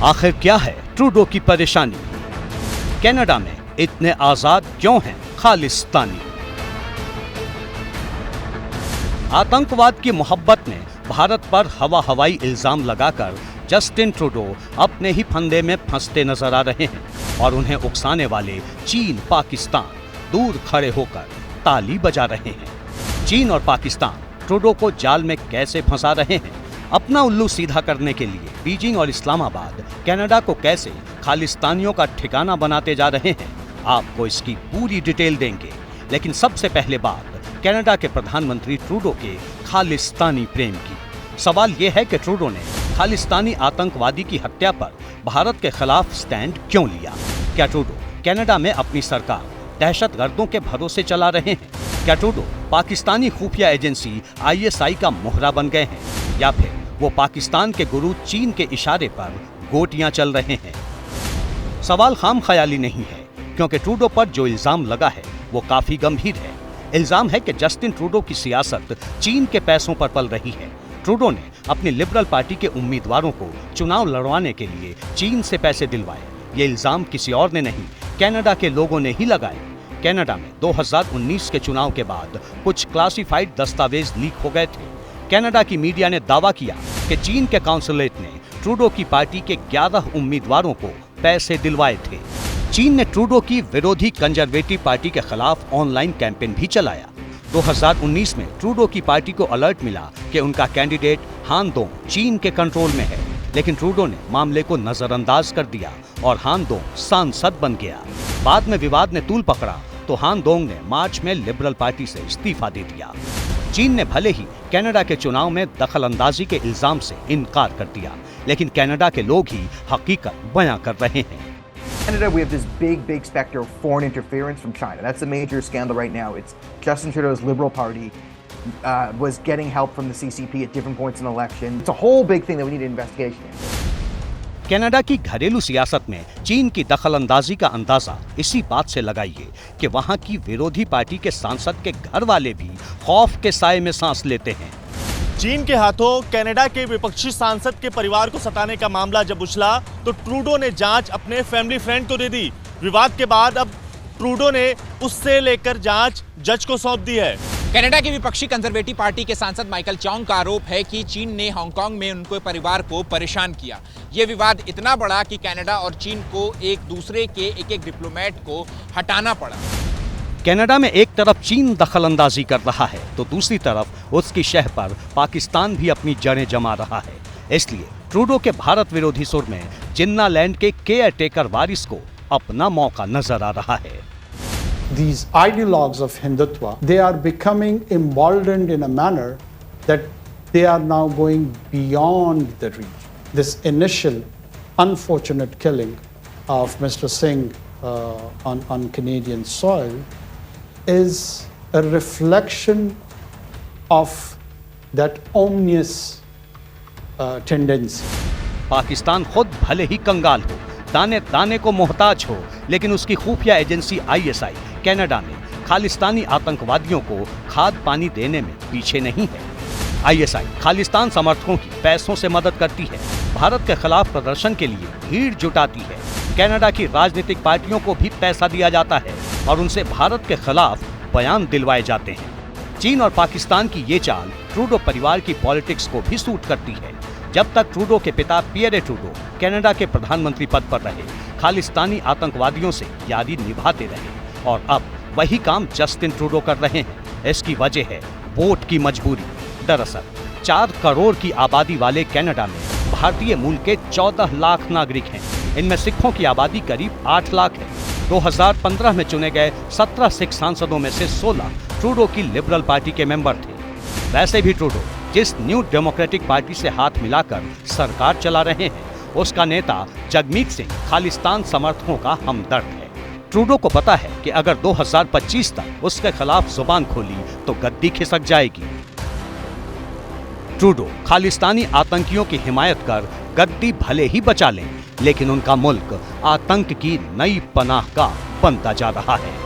आखिर क्या है ट्रूडो की परेशानी? कनाडा में इतने आजाद क्यों हैं खालिस्तानी? आतंकवाद की मोहब्बत में भारत पर हवाई इल्जाम लगाकर जस्टिन ट्रूडो अपने ही फंदे में फंसते नजर आ रहे हैं और उन्हें उकसाने वाले चीन, पाकिस्तान दूर खड़े होकर ताली बजा रहे हैं। चीन और पाकिस्तान ट्रूडो को जाल में कैसे फंसा रहे हैं? अपना उल्लू सीधा करने के लिए बीजिंग और इस्लामाबाद कनाडा को कैसे खालिस्तानियों का ठिकाना बनाते जा रहे हैं, आपको इसकी पूरी डिटेल देंगे। लेकिन सबसे पहले बात कनाडा के प्रधानमंत्री ट्रूडो के खालिस्तानी प्रेम की। सवाल यह है कि ट्रूडो ने खालिस्तानी आतंकवादी की हत्या पर भारत के खिलाफ स्टैंड क्यों लिया? क्या ट्रूडो कनाडा में अपनी सरकार दहशतगर्दों के भरोसे चला रहे हैं? क्या ट्रूडो पाकिस्तानी खुफिया एजेंसी ISI का मोहरा बन गए हैं, या फिर वो पाकिस्तान के गुरु चीन के इशारे पर गोटियां चल रहे हैं? सवाल खाम ख्याली नहीं है, क्योंकि ट्रूडो पर जो इल्जाम लगा है वो काफी गंभीर है। इल्जाम है कि जस्टिन ट्रूडो की सियासत चीन के पैसों पर पल रही है। ट्रूडो ने अपनी लिबरल पार्टी के उम्मीदवारों को चुनाव लड़वाने के लिए चीन से पैसे दिलवाए। ये इल्जाम किसी और ने नहीं, कनाडा के लोगों ने ही लगाए। कनाडा में 2019 के चुनाव के बाद कुछ क्लासिफाइड दस्तावेज लीक हो गए थे। कनाडा की मीडिया ने दावा किया कि चीन के काउंसलेट ने ट्रूडो की पार्टी के 11 उम्मीदवारों को पैसे दिलवाए थे। चीन ने ट्रूडो की विरोधी कंजर्वेटिव पार्टी के खिलाफ ऑनलाइन कैंपेन भी चलाया। 2019 में ट्रूडो की पार्टी को अलर्ट मिला कि उनका कैंडिडेट हान दोंग चीन के कंट्रोल में है, लेकिन ट्रूडो ने मामले को नजरअंदाज कर दिया और हान दोंग सांसद बन गया। बाद में विवाद ने तूल पकड़ा तो हान दोंग ने मार्च में लिबरल पार्टी से इस्तीफा दे दिया। चीन ने भले ही कनाडा के चुनाव में दखलंदाजी के इल्जाम से इनकार कर दिया, लेकिन कनाडा के लोग ही हकीकत बयां कर रहे हैं। Canada, we have this big specter of foreign interference from China. That's a major scandal right now. It's Justin Trudeau's Liberal Party was getting help from the CCP at different points in the election. It's a whole big thing that we need an investigation into. Canada की घरेलू सियासत में चीन की दखलंदाजी का अंदाजा इसी बात से लगाइए कि वहां की विरोधी पार्टी के सांसद के घर वाले भी खौफ के साए में सांस लेते हैं। चीन के हाथों कनाडा के विपक्षी सांसद के परिवार को सताने का मामला जब उछला तो ट्रूडो ने जांच अपने फैमिली फ्रेंड को दे दी। विवाद के बाद अब ट्रूडो ने उससे लेकर जांच जज को सौंप दी है। कनाडा की विपक्षी कंजर्वेटिव पार्टी के सांसद माइकल चौंग का आरोप है कि चीन ने हांगकांग में उनके परिवार को परेशान किया। ये विवाद इतना बड़ा कि कनाडा और चीन को एक दूसरे के एक डिप्लोमेट को हटाना पड़ा। कनाडा में एक तरफ चीन दखलंदाजी कर रहा है तो दूसरी तरफ उसकी शह पर पाकिस्तान भी अपनी जड़ें जमा रहा है। इसलिए ट्रूडो के भारत विरोधी सुर में जिन्ना लैंड के केयर टेकर वारिस को अपना मौका नजर आ रहा है। These ideologues of Hindutva, they are becoming emboldened in a manner that they are now going beyond the reach. This initial unfortunate killing of Mr. Singh on Canadian soil is a reflection of that ominous tendency. Pakistan खुद भले ही कंगाल हो, दाने दाने को मोहताज हो, लेकिन उसकी खुफिया एजेंसी ISI कनाडा में खालिस्तानी आतंकवादियों को खाद पानी देने में पीछे नहीं है। ISI खालिस्तान समर्थकों की पैसों से मदद करती है, भारत के खिलाफ प्रदर्शन के लिए भीड़ जुटाती है। कनाडा की राजनीतिक पार्टियों को भी पैसा दिया जाता है और उनसे भारत के खिलाफ बयान दिलवाए जाते हैं। चीन और पाकिस्तान की ये चाल ट्रूडो परिवार की पॉलिटिक्स को भी सूट करती है। जब तक ट्रूडो के पिता पियरे ट्रूडो कनाडा के प्रधानमंत्री पद पर रहे, खालिस्तानी आतंकवादियों से यारी निभाते रहे और अब वही काम जस्टिन ट्रूडो कर रहे हैं। इसकी वजह है वोट की मजबूरी। दरअसल 4 करोड़ की आबादी वाले कनाडा में भारतीय मूल के 14 लाख नागरिक हैं। इनमें सिखों की आबादी करीब 8 लाख है। 2015 में चुने गए 17 सिख सांसदों में से 16 ट्रूडो की लिबरल पार्टी के मेंबर थे। वैसे भी ट्रूडो जिस न्यू डेमोक्रेटिक पार्टी से हाथ मिलाकर सरकार चला रहे हैं, उसका नेता जगमीत सिंह खालिस्तान समर्थकों का हमदर्द है। ट्रूडो को पता है कि अगर 2025 तक उसके खिलाफ जुबान खोली तो गद्दी खिसक जाएगी। ट्रूडो खालिस्तानी आतंकियों की हिमायत कर गद्दी भले ही बचा लें, लेकिन उनका मुल्क आतंक की नई पनाहगाह बनता जा रहा है।